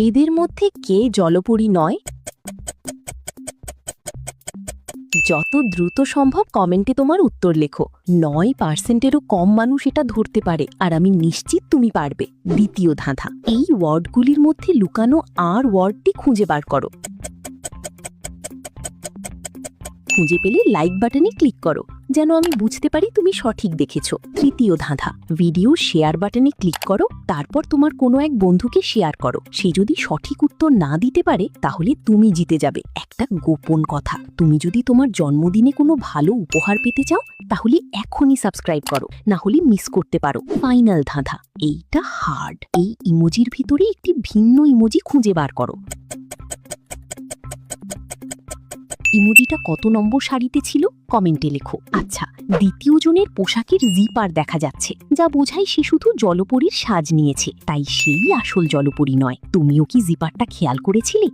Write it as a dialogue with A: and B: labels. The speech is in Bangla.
A: এদের মধ্যে কে জলপরী নয়? যত দ্রুত সম্ভব কমেন্টে তোমার উত্তর লেখো। 9%-এরও কম মানুষ এটা ধরতে পারে, আর আমি নিশ্চিত তুমি পারবে। দ্বিতীয় ধাঁধা, এই ওয়ার্ডগুলির মধ্যে লুকানো আর ওয়ার্ডটি খুঁজে বার করো। খুঁজে পেলে লাইক বাটনে ক্লিক করো, যেন আমি বুঝতে পারি তুমি সঠিক দেখেছো। তৃতীয় ধাঁধা, ভিডিও শেয়ার বাটনে ক্লিক করো, তারপর তোমার কোনো এক বন্ধুকে শেয়ার করো। সে যদি সঠিক উত্তর না দিতে পারে তাহলে তুমি জিতে যাবে। একটা গোপন কথা, তুমি যদি তোমার জন্মদিনে কোনো ভালো উপহার পেতে চাও তাহলে এখনই সাবস্ক্রাইব করো, না হলে মিস করতে পারো। ফাইনাল ধাঁধা, এইটা হার্ড। এই ইমোজির ভিতরে একটি ভিন্ন ইমোজি খুঁজে বার করো। ইমোজিটা কত নম্বর সারিতে ছিল কমেন্টে লেখো। আচ্ছা, দ্বিতীয় জনের পোশাকের জিপার দেখা যাচ্ছে, যা বোঝায় সে শুধু জলপরীর সাজ নিয়েছে, তাই সেই আসল জলপরী নয়। তুমিও কি জিপারটা খেয়াল করেছিলে?